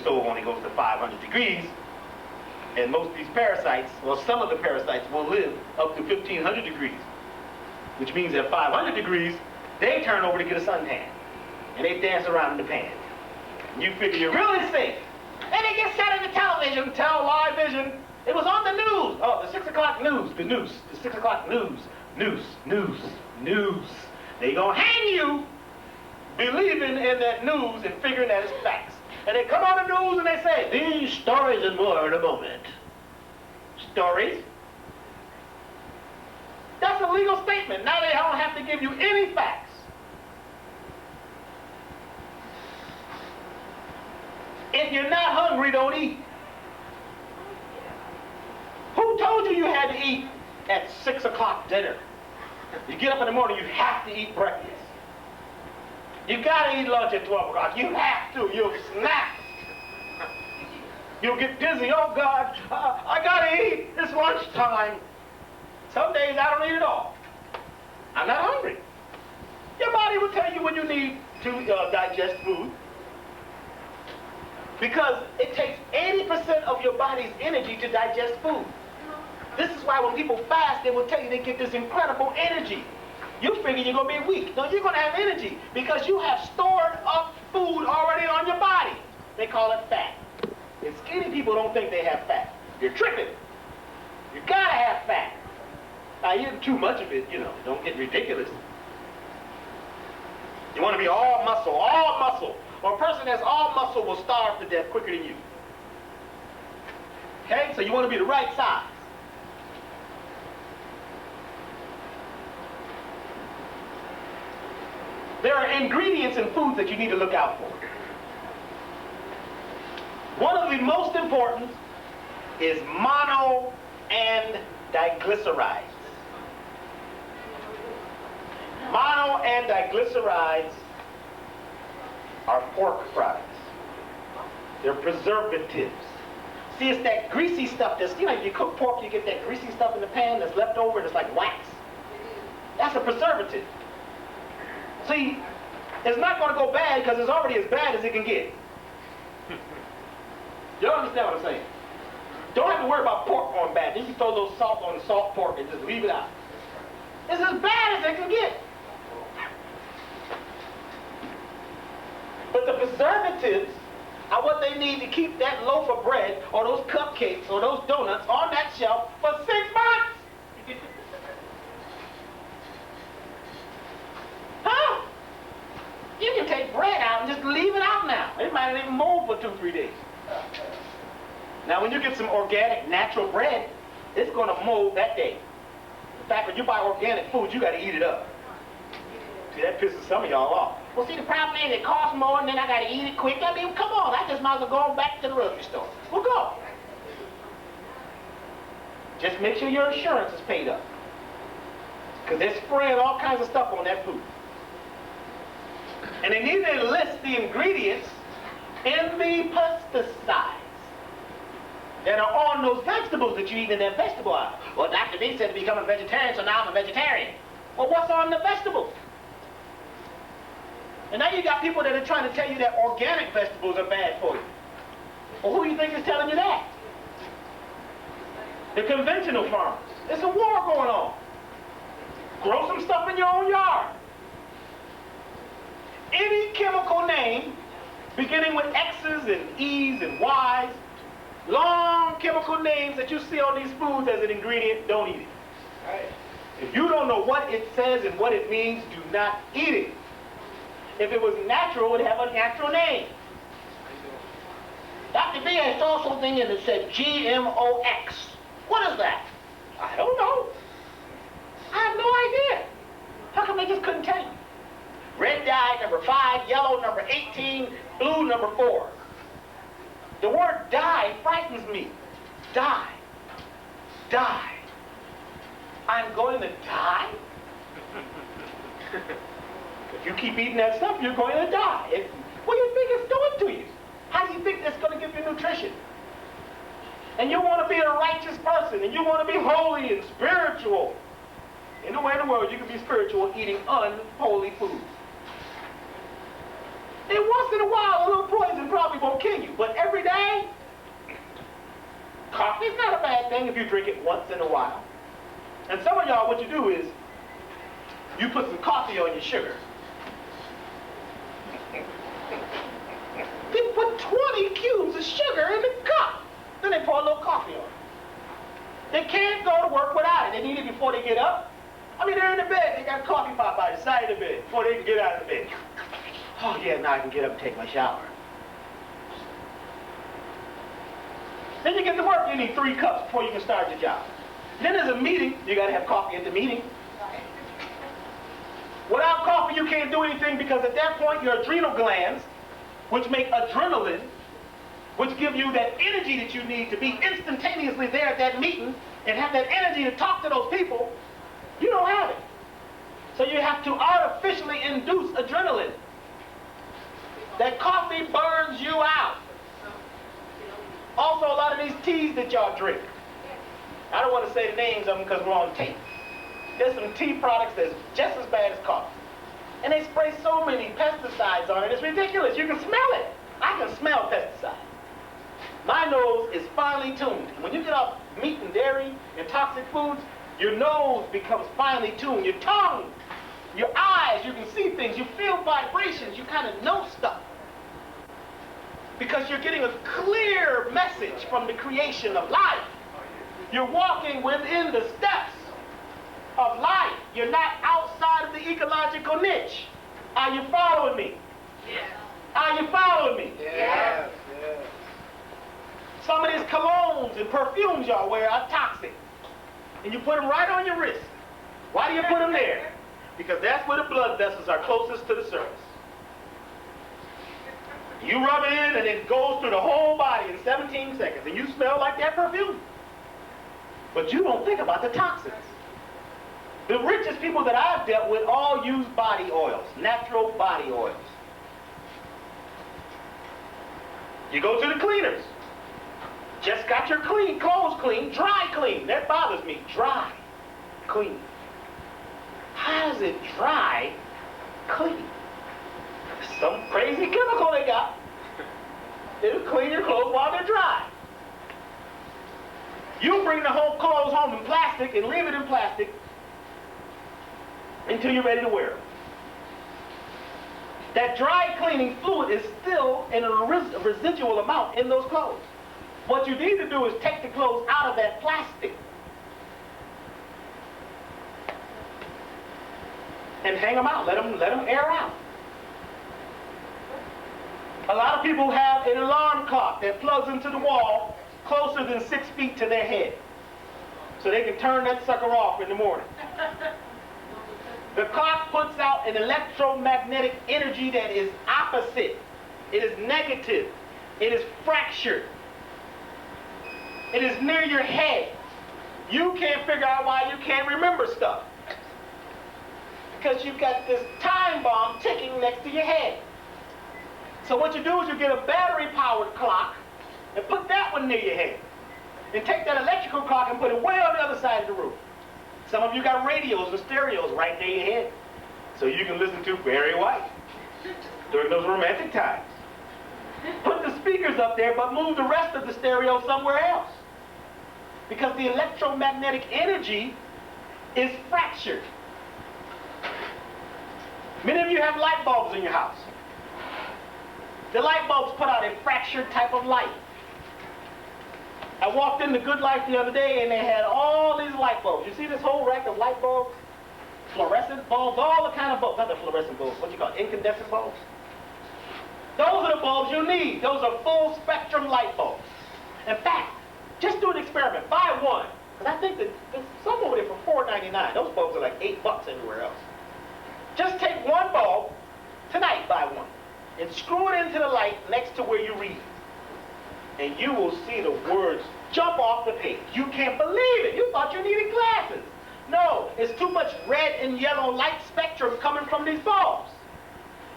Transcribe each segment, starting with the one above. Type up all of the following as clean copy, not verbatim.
stove only goes to 500 degrees. And most of these parasites, well, some of the parasites will live up to 1500 degrees, which means at 500 degrees, they turn over to get a suntan. And they dance around in the pan. And you figure you're really safe. And they get set on the television, live vision. It was on the news. Oh, the 6 o'clock news, the noose. The 6 o'clock news. They gonna hang you believing in that news and figuring that it's facts. And they come on the news and they say, these stories and more in a moment. Stories? That's a legal statement. Now they don't have to give you any facts. If you're not hungry, don't eat. Who told you had to eat at 6 o'clock dinner? You get up in the morning, you have to eat breakfast. You gotta eat lunch at 12 o'clock. You have to. You'll snap. You'll get dizzy. Oh God, I gotta eat. It's lunchtime. Some days I don't eat at all. I'm not hungry. Your body will tell you when you need to digest food. Because it takes 80% of your body's energy to digest food. This is why when people fast, they will tell you they get this incredible energy. You figure you're going to be weak. No, you're going to have energy because you have stored up food already on your body. They call it fat. And skinny people don't think they have fat. You're tripping. You got to have fat. Now, eating too much of it, don't get ridiculous. You want to be all muscle, all muscle. Or a person that's all muscle will starve to death quicker than you. Okay? So you want to be the right size. There are ingredients in foods that you need to look out for. One of the most important is mono and diglycerides. Mono and diglycerides are pork products. They're preservatives. See, it's that greasy stuff that's, if you cook pork, you get that greasy stuff in the pan that's left over and it's like wax. That's a preservative. See, it's not going to go bad because it's already as bad as it can get. You don't understand what I'm saying? Don't have to worry about pork going bad. Then you throw a little salt on the salt pork and just leave it out. It's as bad as it can get. But the preservatives are what they need to keep that loaf of bread or those cupcakes or those donuts on that shelf for 6 months. Huh? You can take bread out and just leave it out now. It might not even mold for 2-3 days. Now when you get some organic, natural bread, it's going to mold that day. In fact, when you buy organic food, you got to eat it up. See, that pisses some of y'all off. Well, see, the problem is it costs more and then I got to eat it quick. I mean, come on, I just might as well go back to the grocery store. Well, go. Just make sure your insurance is paid up. Because they're spraying all kinds of stuff on that food. And they need to list the ingredients in the pesticides that are on those vegetables that you eat in that vegetable aisle. Well, Doctor B said to become a vegetarian, so now I'm a vegetarian. Well, what's on the vegetables? And now you got people that are trying to tell you that organic vegetables are bad for you. Well, who do you think is telling you that? The conventional farmers. There's a war going on. Grow some stuff in your own yard. Any chemical name beginning with X's and E's and Y's, long chemical names that you see on these foods as an ingredient, don't eat it. Right? If you don't know what it says and what it means, do not eat it. If it was natural, it would have a natural name. Dr. B, I saw something and it said GMOX. What is that? I don't know. I have no idea. How come they just couldn't tell you? Red dye, number 5, yellow, number 18, blue, number 4. The word dye frightens me. Die. Die. I'm going to die? If you keep eating that stuff, you're going to die. What do you think it's doing to you? How do you think that's going to give you nutrition? And you want to be a righteous person, and you want to be holy and spiritual. Anywhere in the world, you can be spiritual eating unholy food. And once in a while, a little poison poison probably won't kill you. But every day, coffee is not a bad thing if you drink it once in a while. And some of y'all, what you do is, you put some coffee on your sugar. They put 20 cubes of sugar in the cup. Then they pour a little coffee on it. They can't go to work without it. They need it before they get up. I mean, they're in the bed. They got a coffee pot by the side of the bed before they can get out of the bed. Oh, yeah, now I can get up and take my shower. Then you get to work. You need 3 cups before you can start your job. Then there's a meeting. You got to have coffee at the meeting. Without coffee, you can't do anything because at that point, your adrenal glands, which make adrenaline, which give you that energy that you need to be instantaneously there at that meeting and have that energy to talk to those people, you don't have it. So you have to artificially induce adrenaline. That coffee burns you out. Also, a lot of these teas that y'all drink. I don't want to say the names of them because we're on tape. There's some tea products that's just as bad as coffee. And they spray so many pesticides on it, it's ridiculous. You can smell it. I can smell pesticides. My nose is finely tuned. When you get off meat and dairy and toxic foods, your nose becomes finely tuned. Your tongue, your eyes, you can see things. You feel vibrations. You kind of know stuff. Because you're getting a clear message from the creation of life. You're walking within the steps of life. You're not outside of the ecological niche. Are you following me? Yes. Are you following me? Yes. Yes. Some of these colognes and perfumes y'all wear are toxic. And you put them right on your wrist. Why do you put them there? Because that's where the blood vessels are closest to the surface. You rub it in and it goes through the whole body in 17 seconds. And you smell like that perfume. But you don't think about the toxins. The richest people that I've dealt with all use body oils, natural body oils. You go to the cleaners. Just got your clothes clean, dry clean. That bothers me. Dry clean. How is it dry clean? Some crazy chemical they got. It'll clean your clothes while they're dry. You bring the whole clothes home in plastic and leave it in plastic until you're ready to wear them. That dry cleaning fluid is still in a residual amount in those clothes. What you need to do is take the clothes out of that plastic and hang them out. Let them air out. A lot of people have an alarm clock that plugs into the wall closer than 6 feet to their head, so they can turn that sucker off in the morning. The clock puts out an electromagnetic energy that is opposite. It is negative. It is fractured. It is near your head. You can't figure out why you can't remember stuff. Because you've got this time bomb ticking next to your head. So what you do is you get a battery-powered clock and put that one near your head. And take that electrical clock and put it way on the other side of the room. Some of you got radios and stereos right near your head, so you can listen to Barry White during those romantic times. Put the speakers up there, but move the rest of the stereo somewhere else. Because the electromagnetic energy is fractured. Many of you have light bulbs in your house. The light bulbs put out a fractured type of light. I walked into Good Life the other day and they had all these light bulbs. You see this whole rack of light bulbs? Fluorescent bulbs, all the kind of bulbs. Not the fluorescent bulbs, what you call it, incandescent bulbs? Those are the bulbs you need. Those are full spectrum light bulbs. In fact, just do an experiment. Buy one. Because I think that there's some over there for $4.99. Those bulbs are like $8 everywhere else. Just take one bulb, tonight buy one, and screw it into the light next to where you read. And you will see the words jump off the page. You can't believe it. You thought you needed glasses. No, it's too much red and yellow light spectrum coming from these bulbs.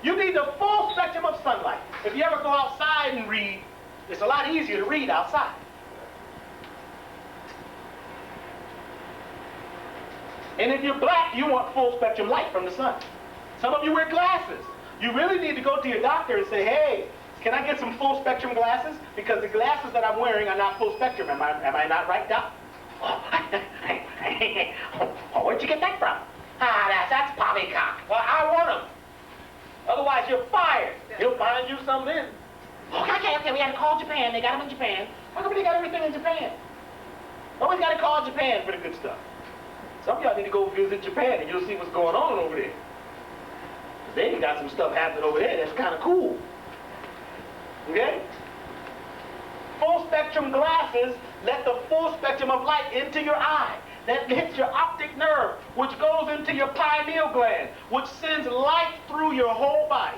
You need the full spectrum of sunlight. If you ever go outside and read, it's a lot easier to read outside. And if you're black, you want full spectrum light from the sun. Some of you wear glasses. You really need to go to your doctor and say, hey, Can I get some full spectrum glasses? Because the glasses that I'm wearing are not full spectrum. Am I not right, Doc? Oh, where'd you get that from? That's poppycock. Well, I want them. Otherwise, you're fired. He'll find you something in. Okay, we had to call Japan. They got them in Japan. How come they got everything in Japan? Always got to call Japan for the good stuff. Some of y'all need to go visit Japan and you'll see what's going on over there. They got some stuff happening over there that's kind of cool. Okay? Full spectrum glasses let the full spectrum of light into your eye. That hits your optic nerve, which goes into your pineal gland, which sends light through your whole body.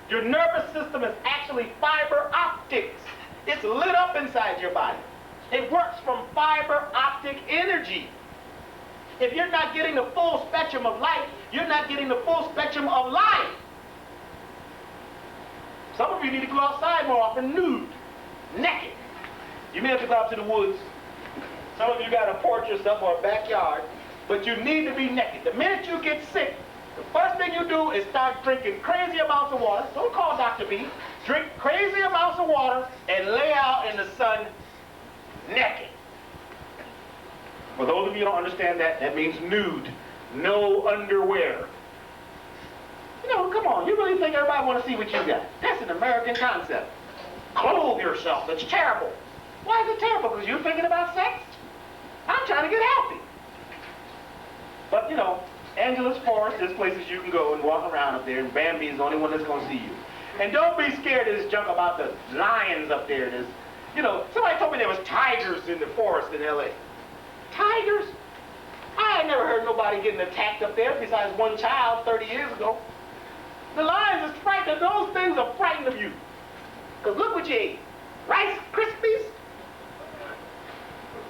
Your nervous system is actually fiber optics. It's lit up inside your body. It works from fiber optic energy. If you're not getting the full spectrum of light, you're not getting the full spectrum of life. Some of you need to go outside more often nude, naked. You may have to go out to the woods. Some of you got a porch or something or a backyard, but you need to be naked. The minute you get sick, the first thing you do is start drinking crazy amounts of water. Don't call Doctah B. Drink crazy amounts of water and lay out in the sun naked. For those of you who don't understand that, that means nude. No underwear. You know, come on. You really think everybody want to see what you got? That's an American concept. Clothe yourself. It's terrible. Why is it terrible? Because you're thinking about sex? I'm trying to get healthy. But, you know, Angeles Forest, there's places you can go and walk around up there, and Bambi is the only one that's going to see you. And don't be scared of this junk about the lions up there. There's, you know, somebody told me there was tigers in the forest in L.A. Tigers? I ain't never heard nobody getting attacked up there besides one child 30 years ago. The lions is frightened. Those things are frightened of you. Because look what you ate. Rice Krispies?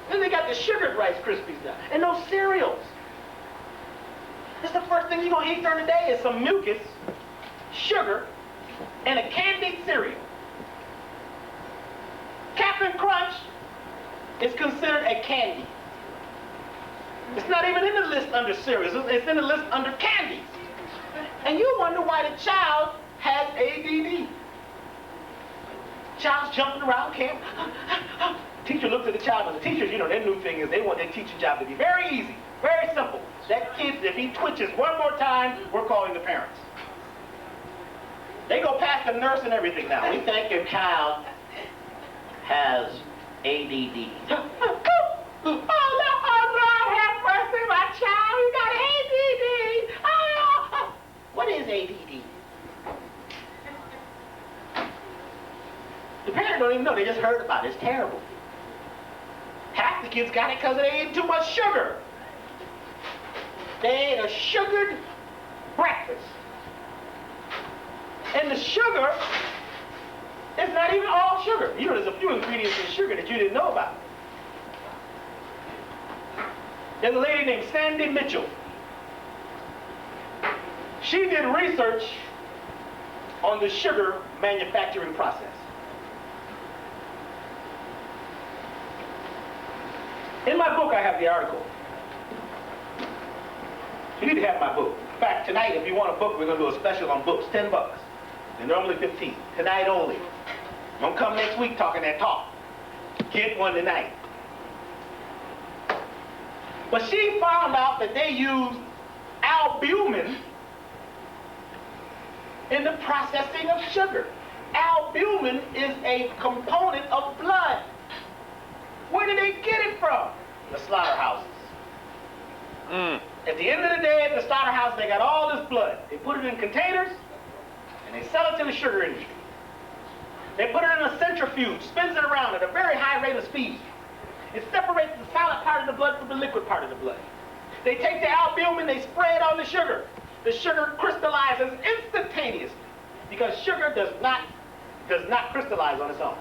Then they got the sugared Rice Krispies now. And those cereals. This is the first thing you're going to eat during the day is some mucus, sugar, and a candied cereal. Captain Crunch is considered a candy. It's not even in the list under cereals. It's in the list under candies. And you wonder why the child has ADD. Child's jumping around, can't. Teacher looks at the child, and the teachers, you know, their new thing is they want their teaching job to be very easy, very simple. That kid, if he twitches one more time, we're calling the parents. They go past the nurse and everything now. We think your child has ADD. Oh, Lord, have mercy, my child. You got ADD. Oh. What is ADD? The parents don't even know. They just heard about it. It's terrible. Half the kids got it because they ate too much sugar. They ate a sugared breakfast. And the sugar is not even all sugar. You know, there's a few ingredients in sugar that you didn't know about. There's a lady named Sandy Mitchell. She did research on the sugar manufacturing process. In my book, I have the article. You need to have my book. In fact, tonight, if you want a book, we're going to do a special on books, $10. They're normally 15. Tonight only. I'm going to come next week talking that talk. Get one tonight. But she found out that they use albumin in the processing of sugar. Albumin is a component of blood. Where did they get it from? The slaughterhouses. At the end of the day, at the slaughterhouse, they got all this blood. They put it in containers, and they sell it to the sugar industry. They put it in a centrifuge, spins it around at a very high rate of speed. It separates the solid part of the blood from the liquid part of the blood. They take the albumin, they spray it on the sugar. The sugar crystallizes instantaneously because sugar does not crystallize on its own.